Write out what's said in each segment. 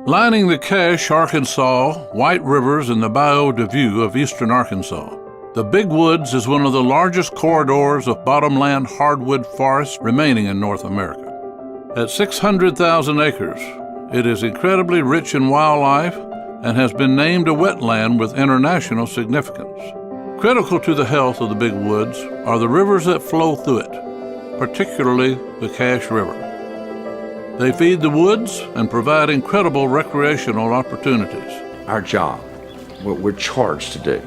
Lining the Cache, Arkansas, White Rivers, and the Bayou de Vue of eastern Arkansas, the Big Woods is one of the largest corridors of bottomland hardwood forests remaining in North America. At 600,000 acres, it is incredibly rich in wildlife and has been named a wetland with international significance. Critical to the health of the Big Woods are the rivers that flow through it, particularly the Cache River. They feed the woods and provide incredible recreational opportunities. Our job, what we're charged to do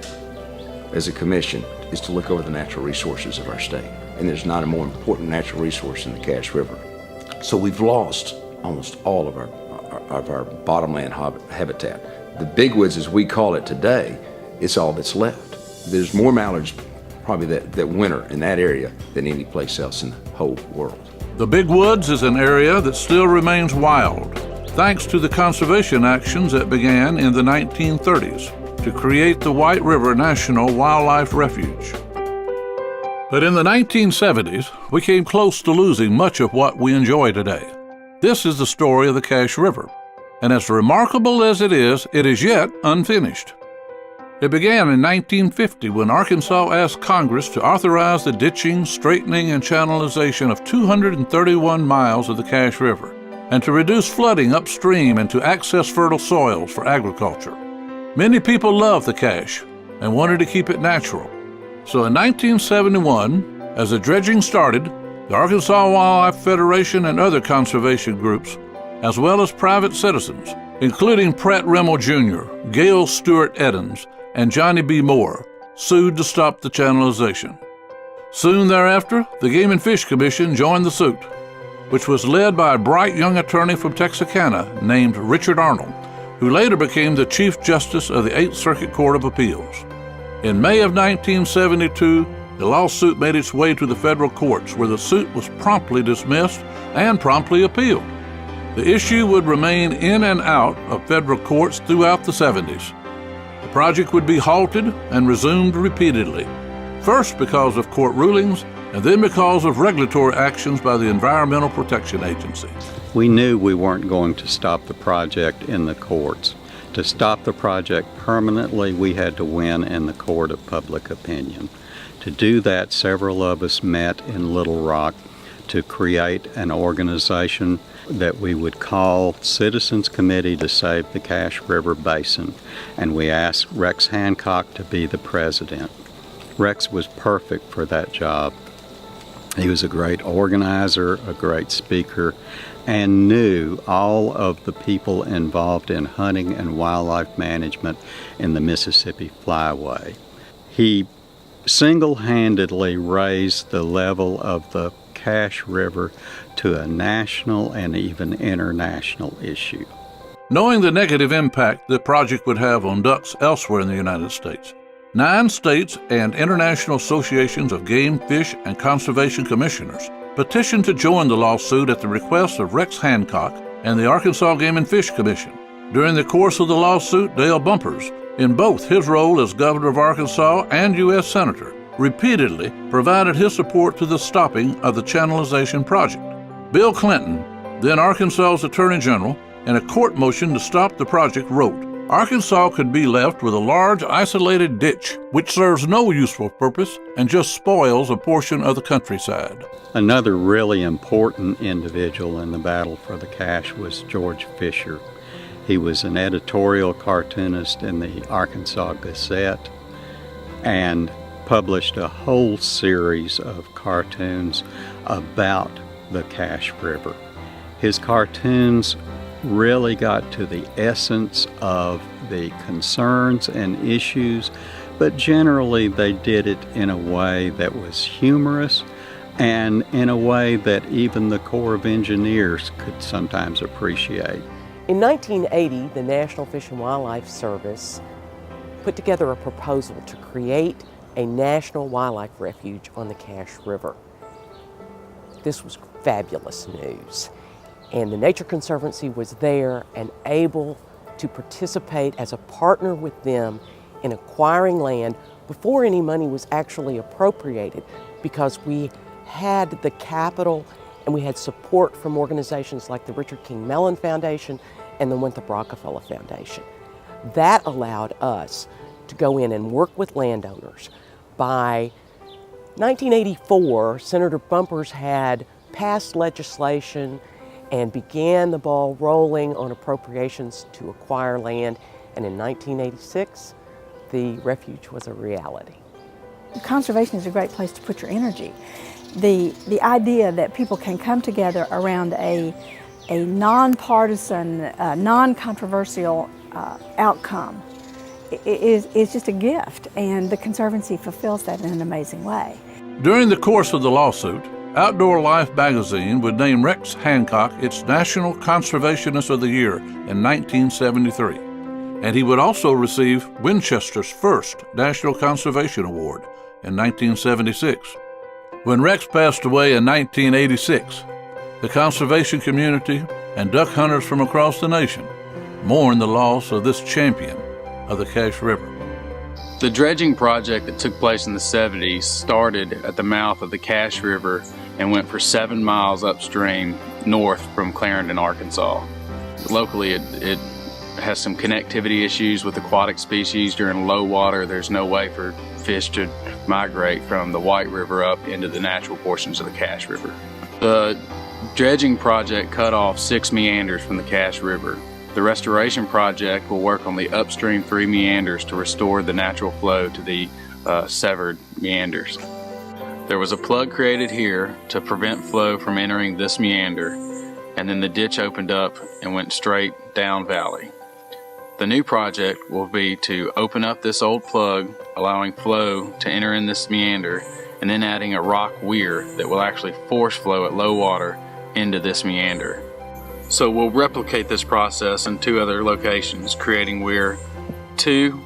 as a commission, is to look over the natural resources of our state. And there's not a more important natural resource than the Cache River. So we've lost almost all of our bottomland habitat. The Big Woods, as we call it today, it's all that's left. There's more mallards probably that winter in that area than any place else in the whole world. The Big Woods is an area that still remains wild, thanks to the conservation actions that began in the 1930s to create the White River National Wildlife Refuge. But in the 1970s, we came close to losing much of what we enjoy today. This is the story of the Cache River, and as remarkable as it is yet unfinished. It began in 1950 when Arkansas asked Congress to authorize the ditching, straightening, and channelization of 231 miles of the Cache River, and to reduce flooding upstream and to access fertile soils for agriculture. Many people loved the Cache and wanted to keep it natural. So in 1971, as the dredging started, the Arkansas Wildlife Federation and other conservation groups, as well as private citizens, including Pratt Rimmel Jr., Gail Stewart Eddins, and Johnny B. Moore, sued to stop the channelization. Soon thereafter, the Game and Fish Commission joined the suit, which was led by a bright young attorney from Texarkana named Richard Arnold, who later became the Chief Justice of the 8th Circuit Court of Appeals. In May of 1972, the lawsuit made its way to the federal courts, where the suit was promptly dismissed and promptly appealed. The issue would remain in and out of federal courts throughout the 70s. The project would be halted and resumed repeatedly, first because of court rulings, and then because of regulatory actions by the Environmental Protection Agency. We knew we weren't going to stop the project in the courts. To stop the project permanently, we had to win in the court of public opinion. To do that, several of us met in Little Rock to create an organization that we would call Citizens Committee to Save the Cache River Basin, and we asked Rex Hancock to be the president. Rex was perfect for that job. He was a great organizer, a great speaker, and knew all of the people involved in hunting and wildlife management in the Mississippi Flyway. He single-handedly raised the level of the Cache River to a national and even international issue. Knowing the negative impact the project would have on ducks elsewhere in the United States, 9 states and international associations of game, fish, and conservation commissioners petitioned to join the lawsuit at the request of Rex Hancock and the Arkansas Game and Fish Commission. During the course of the lawsuit, Dale Bumpers, in both his role as governor of Arkansas and U.S. Senator, repeatedly provided his support to the stopping of the channelization project. Bill Clinton, then Arkansas's Attorney General, in a court motion to stop the project wrote, "Arkansas could be left with a large isolated ditch which serves no useful purpose and just spoils a portion of the countryside." Another really important individual in the battle for the Cache was George Fisher. He was an editorial cartoonist in the Arkansas Gazette and published a whole series of cartoons about the Cache River. His cartoons really got to the essence of the concerns and issues, but generally they did it in a way that was humorous and in a way that even the Corps of Engineers could sometimes appreciate. In 1980, the National Fish and Wildlife Service put together a proposal to create a national wildlife refuge on the Cache River. This was fabulous news. And the Nature Conservancy was there and able to participate as a partner with them in acquiring land before any money was actually appropriated, because we had the capital and we had support from organizations like the Richard King Mellon Foundation and the Winthrop Rockefeller Foundation. That allowed us to go in and work with landowners. By 1984, Senator Bumpers had passed legislation and began the ball rolling on appropriations to acquire land, and in 1986, the refuge was a reality. Conservation is a great place to put your energy. The idea that people can come together around a nonpartisan, non-controversial outcome is just a gift, and the Conservancy fulfills that in an amazing way. During the course of the lawsuit, Outdoor Life magazine would name Rex Hancock its National Conservationist of the Year in 1973, and he would also receive Winchester's first National Conservation Award in 1976. When Rex passed away in 1986, the conservation community and duck hunters from across the nation mourn the loss of this champion of the Cache River. The dredging project that took place in the 70s started at the mouth of the Cache River and went for 7 miles upstream north from Clarendon, Arkansas. Locally, it has some connectivity issues with aquatic species. During low water, there's no way for fish to migrate from the White River up into the natural portions of the Cache River. The dredging project cut off 6 meanders from the Cache River. The restoration project will work on the upstream 3 meanders to restore the natural flow to the severed meanders. There was a plug created here to prevent flow from entering this meander, and then the ditch opened up and went straight down valley. The new project will be to open up this old plug, allowing flow to enter in this meander, and then adding a rock weir that will actually force flow at low water into this meander. So we'll replicate this process in 2 other locations, creating weir 2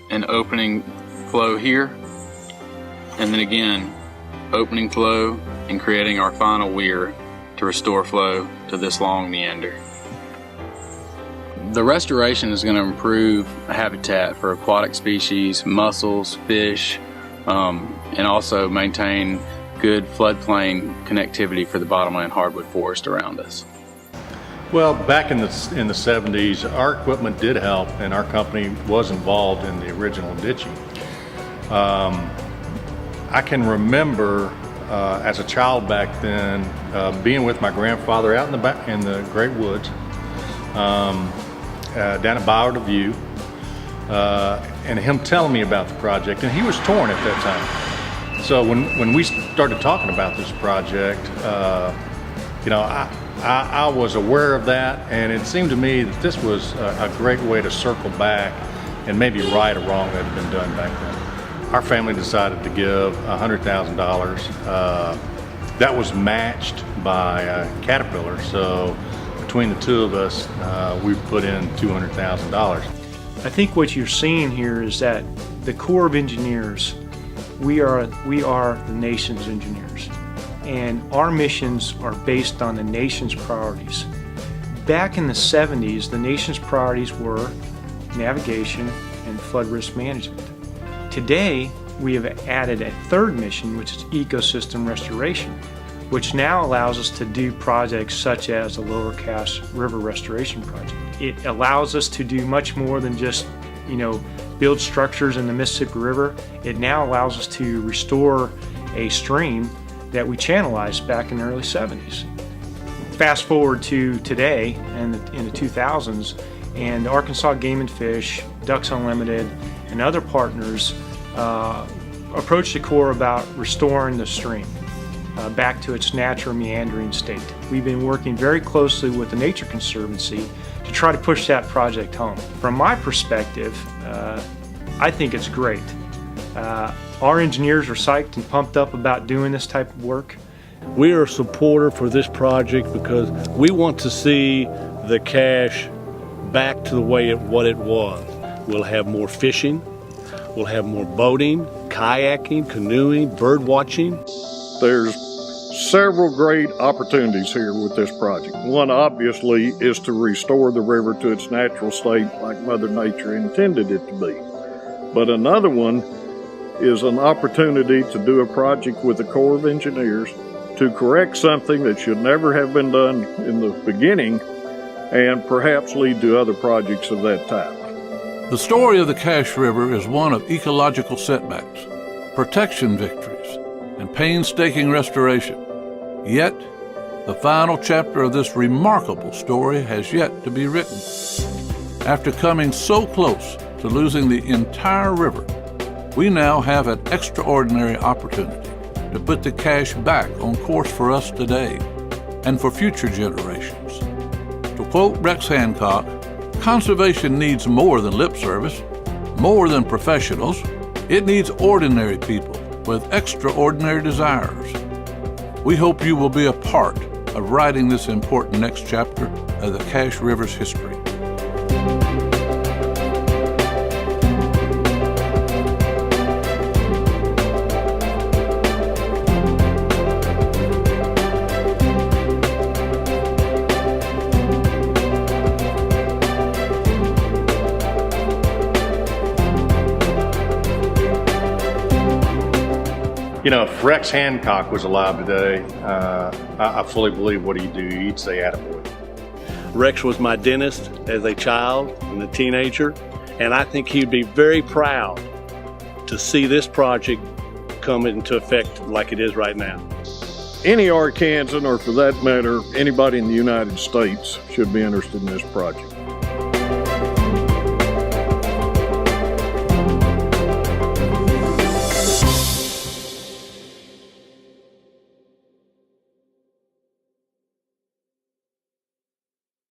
and opening flow here, and then again opening flow and creating our final weir to restore flow to this long meander. The restoration is going to improve habitat for aquatic species, mussels, fish, and also maintain good floodplain connectivity for the bottomland hardwood forest around us. Well, back in the 70s, our equipment did help, and our company was involved in the original ditching. I can remember as a child back then being with my grandfather out in the great woods down at Bayou de View, and him telling me about the project, and he was torn at that time. So when we started talking about this project, I was aware of that, and it seemed to me that this was a great way to circle back and maybe right a wrong that had been done back then. Our family decided to give $100,000. That was matched by Caterpillar, so between the 2 of us, we've put in $200,000. I think what you're seeing here is that the Corps of Engineers, we are the nation's engineers, and our missions are based on the nation's priorities. Back in the 70s, the nation's priorities were navigation and flood risk management. Today, we have added a 3rd mission, which is ecosystem restoration, which now allows us to do projects such as the Lower Cache River Restoration Project. It allows us to do much more than just, build structures in the Mississippi River. It now allows us to restore a stream that we channelized back in the early 70s. Fast forward to today and in the 2000s, and Arkansas Game and Fish, Ducks Unlimited, and other partners approached the Corps about restoring the stream back to its natural meandering state. We've been working very closely with the Nature Conservancy to try to push that project home. From my perspective, I think it's great. Our engineers are psyched and pumped up about doing this type of work. We are a supporter for this project because we want to see the cache back to the way what it was. We'll have more fishing, we'll have more boating, kayaking, canoeing, bird watching. There's several great opportunities here with this project. One, obviously, is to restore the river to its natural state like Mother Nature intended it to be. But another one is an opportunity to do a project with the Corps of Engineers to correct something that should never have been done in the beginning and perhaps lead to other projects of that type. The story of the Cache River is one of ecological setbacks, protection victories, and painstaking restoration. Yet, the final chapter of this remarkable story has yet to be written. After coming so close to losing the entire river, we now have an extraordinary opportunity to put the Cache back on course for us today and for future generations. To quote Rex Hancock, conservation needs more than lip service, more than professionals. It needs ordinary people with extraordinary desires. We hope you will be a part of writing this important next chapter of the Cache River's history. You know, if Rex Hancock was alive today, I fully believe what he'd do. He'd say attaboy. Rex was my dentist as a child and a teenager, and I think he'd be very proud to see this project come into effect like it is right now. Any Arkansan, or for that matter, anybody in the United States, should be interested in this project.